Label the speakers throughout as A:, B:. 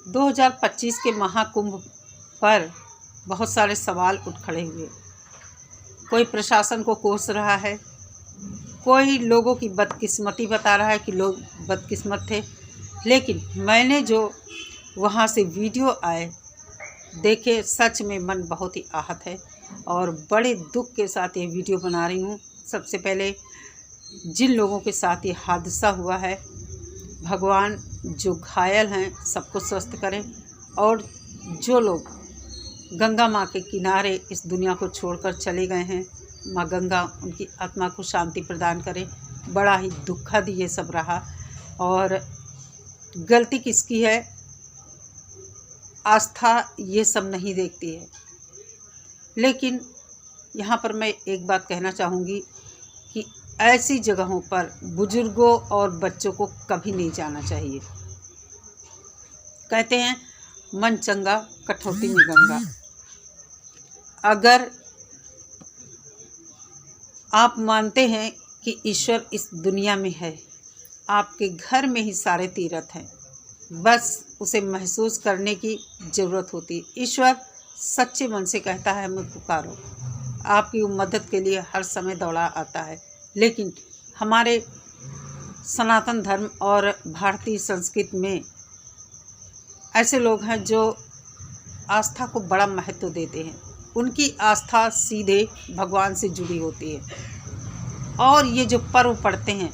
A: 2025 के महाकुंभ पर बहुत सारे सवाल उठ खड़े हुए। कोई प्रशासन को कोस रहा है, कोई लोगों की बदकिस्मती बता रहा है कि लोग बदकिस्मत थे। लेकिन मैंने जो वहाँ से वीडियो आए देखे, सच में मन बहुत ही आहत है और बड़े दुख के साथ ये वीडियो बना रही हूँ। सबसे पहले जिन लोगों के साथ ये हादसा हुआ है, भगवान जो घायल हैं सबको स्वस्थ करें, और जो लोग गंगा माँ के किनारे इस दुनिया को छोड़कर चले गए हैं, माँ गंगा उनकी आत्मा को शांति प्रदान करें। बड़ा ही दुखद ये सब रहा। और गलती किसकी है? आस्था ये सब नहीं देखती है। लेकिन यहाँ पर मैं एक बात कहना चाहूँगी कि ऐसी जगहों पर बुजुर्गों और बच्चों को कभी नहीं जाना चाहिए। कहते हैं मन चंगा कठौती में गंगा। अगर आप मानते हैं कि ईश्वर इस दुनिया में है, आपके घर में ही सारे तीर्थ हैं, बस उसे महसूस करने की ज़रूरत होती है। ईश्वर सच्चे मन से कहता है मैं पुकारो, आपकी मदद के लिए हर समय दौड़ा आता है। लेकिन हमारे सनातन धर्म और भारतीय संस्कृति में ऐसे लोग हैं जो आस्था को बड़ा महत्व देते हैं। उनकी आस्था सीधे भगवान से जुड़ी होती है। और ये जो पर्व पड़ते हैं,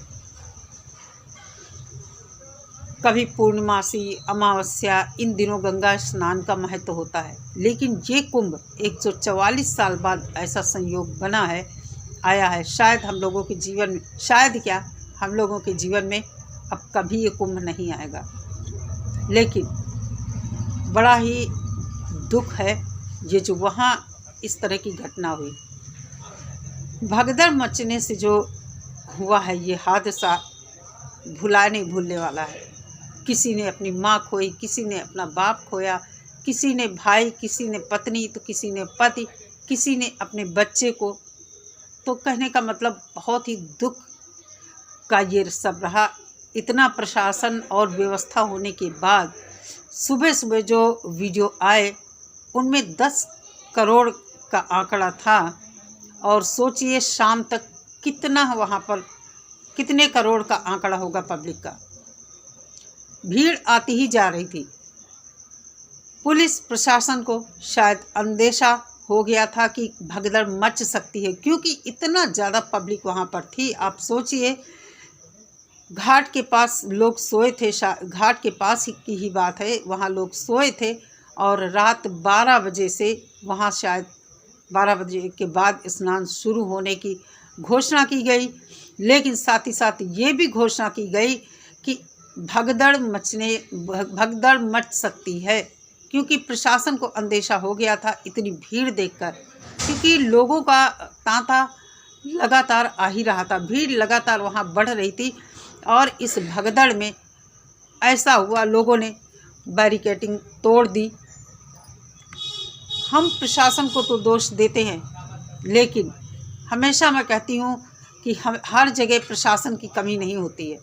A: कभी पूर्णिमासी, अमावस्या, इन दिनों गंगा स्नान का महत्व होता है। लेकिन ये कुंभ 144 साल बाद ऐसा संयोग बना है, आया है। शायद हम लोगों के जीवन में, शायद क्या, हम लोगों के जीवन में अब कभी ये कुंभ नहीं आएगा। लेकिन बड़ा ही दुख है ये जो वहाँ इस तरह की घटना हुई। भगदड़ मचने से जो हुआ है ये हादसा भुला नहीं भूलने वाला है। किसी ने अपनी माँ खोई, किसी ने अपना बाप खोया, किसी ने भाई, किसी ने पत्नी, तो किसी ने पति, किसी ने अपने बच्चे को। तो कहने का मतलब बहुत ही दुख का ये सब रहा। इतना प्रशासन और व्यवस्था होने के बाद सुबह सुबह जो वीडियो आए उनमें 10 करोड़ का आंकड़ा था। और सोचिए शाम तक कितना वहाँ पर कितने करोड़ का आंकड़ा होगा पब्लिक का। भीड़ आती ही जा रही थी। पुलिस प्रशासन को शायद अंदेशा हो गया था कि भगदड़ मच सकती है, क्योंकि इतना ज़्यादा पब्लिक वहाँ पर थी। आप सोचिए, घाट के पास लोग सोए थे, घाट के पास की ही बात है, वहाँ लोग सोए थे। और रात 12 बजे से वहाँ शायद 12 बजे के बाद स्नान शुरू होने की घोषणा की गई। लेकिन साथ ही साथ ये भी घोषणा की गई कि भगदड़ मच सकती है, क्योंकि प्रशासन को अंदेशा हो गया था इतनी भीड़ देखकर। क्योंकि लोगों का तांता लगातार आ ही रहा था, भीड़ लगातार वहाँ बढ़ रही थी। और इस भगदड़ में ऐसा हुआ, लोगों ने बैरिकेडिंग तोड़ दी। हम प्रशासन को तो दोष देते हैं, लेकिन हमेशा मैं कहती हूँ कि हम हर जगह प्रशासन की कमी नहीं होती है,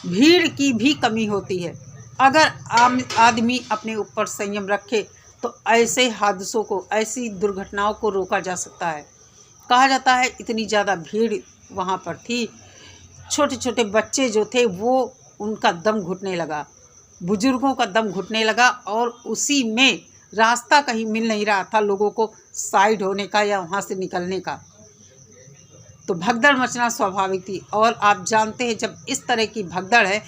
A: भीड़ की भी कमी होती है। अगर आम आदमी अपने ऊपर संयम रखे तो ऐसे हादसों को, ऐसी दुर्घटनाओं को रोका जा सकता है। कहा जाता है इतनी ज़्यादा भीड़ वहाँ पर थी, छोटे छोटे बच्चे जो थे वो उनका दम घुटने लगा, बुजुर्गों का दम घुटने लगा। और उसी में रास्ता कहीं मिल नहीं रहा था लोगों को साइड होने का या वहाँ से निकलने का। तो भगदड़ मचना स्वाभाविक थी। और आप जानते हैं जब इस तरह की भगदड़ है,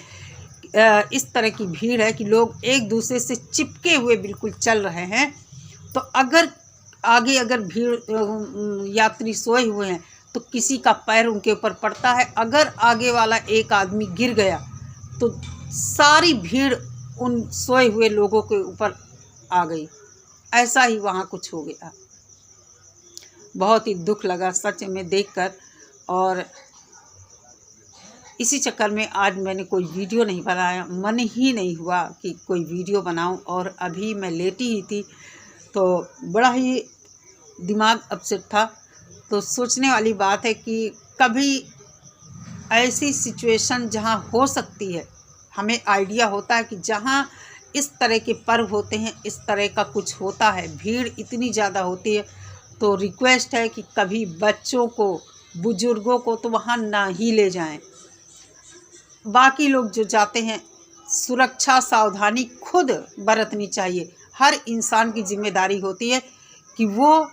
A: इस तरह की भीड़ है कि लोग एक दूसरे से चिपके हुए बिल्कुल चल रहे हैं, तो अगर आगे भीड़ यात्री सोए हुए हैं तो किसी का पैर उनके ऊपर पड़ता है। अगर आगे वाला एक आदमी गिर गया तो सारी भीड़ उन सोए हुए लोगों के ऊपर आ गई। ऐसा ही वहाँ कुछ हो गया। बहुत ही दुख लगा सच में देखकर। और इसी चक्कर में आज मैंने कोई वीडियो नहीं बनाया, मन ही नहीं हुआ कि कोई वीडियो बनाऊं। और अभी मैं लेटी ही थी तो बड़ा ही दिमाग अपसेट था। तो सोचने वाली बात है कि कभी ऐसी सिचुएशन जहां हो सकती है, हमें आइडिया होता है कि जहां इस तरह के पर्व होते हैं, इस तरह का कुछ होता है, भीड़ इतनी ज़्यादा होती है, तो रिक्वेस्ट है कि कभी बच्चों को, बुजुर्गों को तो वहाँ ना ही ले जाएं। बाकी लोग जो जाते हैं, सुरक्षा सावधानी खुद बरतनी चाहिए। हर इंसान की जिम्मेदारी होती है कि वो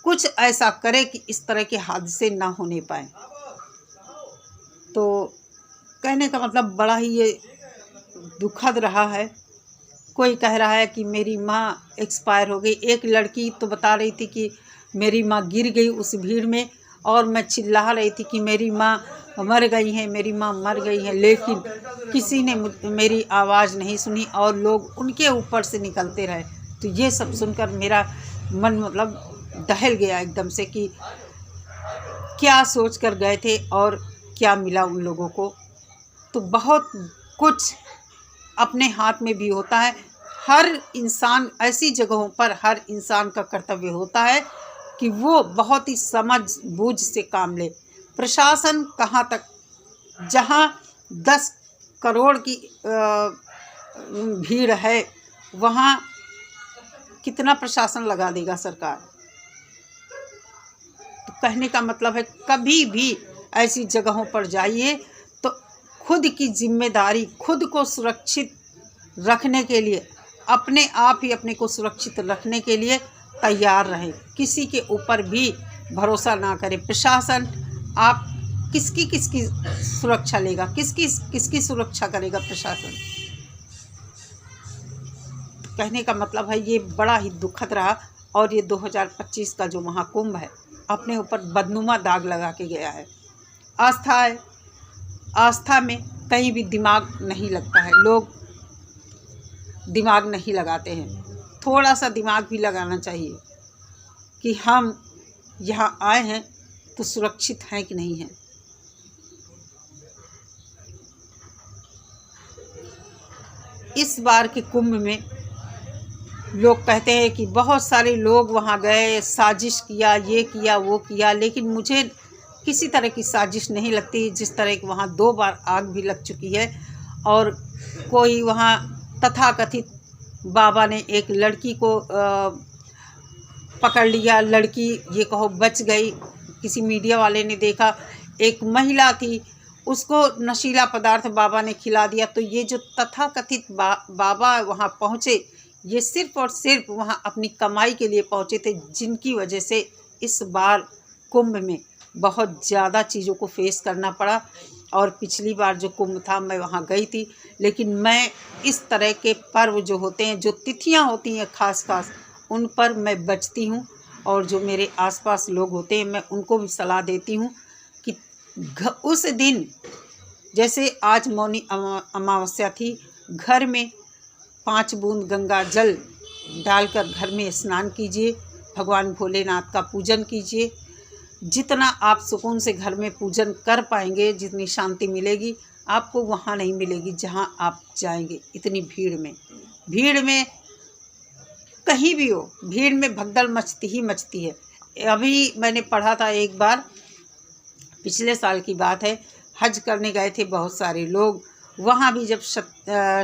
A: कुछ ऐसा करे कि इस तरह के हादसे ना होने पाए। तो कहने का मतलब बड़ा ही ये दुखद रहा है। कोई कह रहा है कि मेरी माँ एक्सपायर हो गई। एक लड़की तो बता रही थी कि मेरी माँ गिर गई उस भीड़ में, और मैं चिल्ला रही थी कि मेरी माँ मर गई है, मेरी माँ मर गई है, लेकिन किसी ने मेरी आवाज़ नहीं सुनी और लोग उनके ऊपर से निकलते रहे। तो ये सब सुनकर मेरा मन मतलब दहल गया एकदम से कि क्या सोच कर गए थे और क्या मिला उन लोगों को। तो बहुत कुछ अपने हाथ में भी होता है। हर इंसान, ऐसी जगहों पर हर इंसान का कर्तव्य होता है कि वो बहुत ही समझ बूझ से काम ले। प्रशासन कहाँ तक, जहाँ 10 करोड़ की भीड़ है, वहाँ कितना प्रशासन लगा देगा सरकार। तो कहने का मतलब है कभी भी ऐसी जगहों पर जाइए तो खुद की जिम्मेदारी, खुद को सुरक्षित रखने के लिए, अपने आप ही अपने को सुरक्षित रखने के लिए तैयार रहें। किसी के ऊपर भी भरोसा ना करें। प्रशासन आप किसकी सुरक्षा लेगा, किसकी सुरक्षा करेगा प्रशासन। कहने का मतलब है ये बड़ा ही दुखद रहा। और ये 2025 का जो महाकुंभ है, अपने ऊपर बदनुमा दाग लगा के गया है। आस्था है, आस्था में कहीं भी दिमाग नहीं लगता है, लोग दिमाग नहीं लगाते हैं। थोड़ा सा दिमाग भी लगाना चाहिए कि हम यहाँ आए हैं तो सुरक्षित हैं कि नहीं हैं। इस बार के कुंभ में लोग कहते हैं कि बहुत सारे लोग वहाँ गए, साजिश किया, ये किया, वो किया, लेकिन मुझे किसी तरह की साजिश नहीं लगती। जिस तरह की वहाँ 2 बार आग भी लग चुकी है, और कोई वहाँ तथाकथित बाबा ने एक लड़की को पकड़ लिया, लड़की ये कहो बच गई। किसी मीडिया वाले ने देखा, एक महिला थी, उसको नशीला पदार्थ बाबा ने खिला दिया। तो ये जो तथाकथित बाबा वहाँ पहुँचे, ये सिर्फ़ और सिर्फ वहाँ अपनी कमाई के लिए पहुँचे थे, जिनकी वजह से इस बार कुंभ में बहुत ज़्यादा चीज़ों को फेस करना पड़ा। और पिछली बार जो कुंभ था मैं वहाँ गई थी, लेकिन मैं इस तरह के पर्व जो होते हैं, जो तिथियाँ होती हैं खास उन पर मैं बचती हूँ। और जो मेरे आसपास लोग होते हैं, मैं उनको भी सलाह देती हूँ कि उस दिन, जैसे आज मौनी अमावस्या थी, घर में 5 बूंद गंगा जल डालकर घर में स्नान कीजिए, भगवान भोलेनाथ का पूजन कीजिए। जितना आप सुकून से घर में पूजन कर पाएंगे, जितनी शांति मिलेगी आपको वहाँ नहीं मिलेगी जहाँ आप जाएंगे इतनी भीड़ में। भीड़ में कहीं भी हो, भीड़ में भगदड़ मचती ही मचती है। अभी मैंने पढ़ा था एक बार, पिछले साल की बात है, हज करने गए थे बहुत सारे लोग। वहाँ भी जब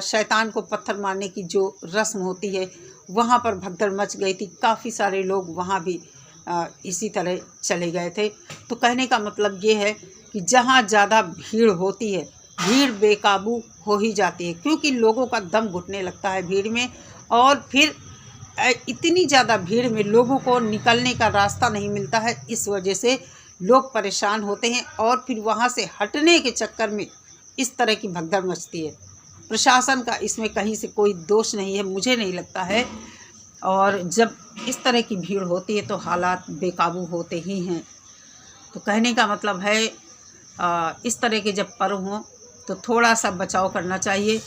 A: शैतान को पत्थर मारने की जो रस्म होती है, वहाँ पर भगदड़ मच गई थी। काफ़ी सारे लोग वहाँ भी इसी तरह चले गए थे। तो कहने का मतलब ये है कि जहाँ ज़्यादा भीड़ होती है, भीड़ बेकाबू हो ही जाती है, क्योंकि लोगों का दम घुटने लगता है भीड़ में। और फिर इतनी ज़्यादा भीड़ में लोगों को निकलने का रास्ता नहीं मिलता है, इस वजह से लोग परेशान होते हैं। और फिर वहाँ से हटने के चक्कर में इस तरह की भगदड़ मचती है। प्रशासन का इसमें कहीं से कोई दोष नहीं है, मुझे नहीं लगता है। और जब इस तरह की भीड़ होती है तो हालात बेकाबू होते ही हैं। तो कहने का मतलब है इस तरह के जब पर्व हों तो थोड़ा सा बचाव करना चाहिए।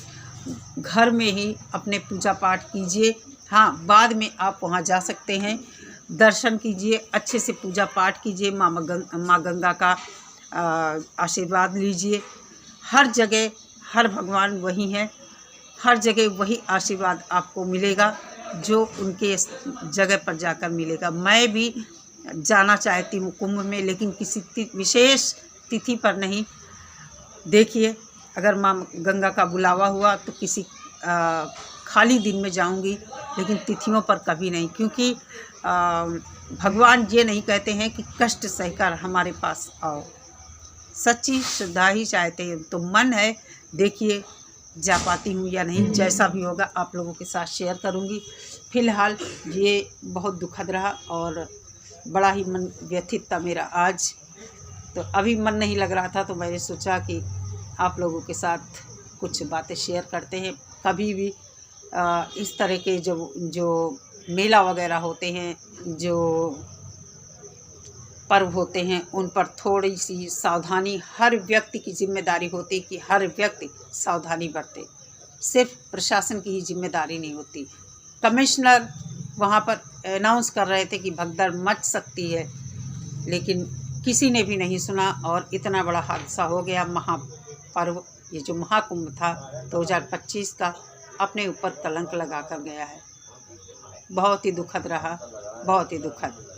A: घर में ही अपने पूजा पाठ कीजिए। हाँ, बाद में आप वहाँ जा सकते हैं, दर्शन कीजिए, अच्छे से पूजा पाठ कीजिए, माँ गंगा का आशीर्वाद लीजिए। हर जगह हर भगवान वही हैं, हर जगह वही आशीर्वाद आपको मिलेगा जो उनके जगह पर जाकर मिलेगा। मैं भी जाना चाहती हूँ कुंभ में, लेकिन किसी विशेष तिथि पर नहीं। देखिए, अगर माँ गंगा का बुलावा हुआ तो किसी खाली दिन में जाऊंगी, लेकिन तिथियों पर कभी नहीं, क्योंकि भगवान ये नहीं कहते हैं कि कष्ट सहकर हमारे पास आओ। सच्ची श्रद्धा ही चाहते हैं। तो मन है, देखिए जा पाती हूँ या नहीं, जैसा भी होगा आप लोगों के साथ शेयर करूँगी। फ़िलहाल ये बहुत दुखद रहा और बड़ा ही मन व्यथित था मेरा आज। तो अभी मन नहीं लग रहा था, तो मैंने सोचा कि आप लोगों के साथ कुछ बातें शेयर करते हैं। कभी भी इस तरह के जो मेला वगैरह होते हैं, जो पर्व होते हैं, उन पर थोड़ी सी सावधानी हर व्यक्ति की जिम्मेदारी होती है कि हर व्यक्ति सावधानी बरते। सिर्फ प्रशासन की ही जिम्मेदारी नहीं होती। कमिश्नर वहाँ पर अनाउंस कर रहे थे कि भगदड़ मच सकती है, लेकिन किसी ने भी नहीं सुना और इतना बड़ा हादसा हो गया। महापर्व, ये जो महाकुंभ था 2025 का, अपने ऊपर कलंक लगा कर गया है। बहुत ही दुखद रहा, बहुत ही दुखद।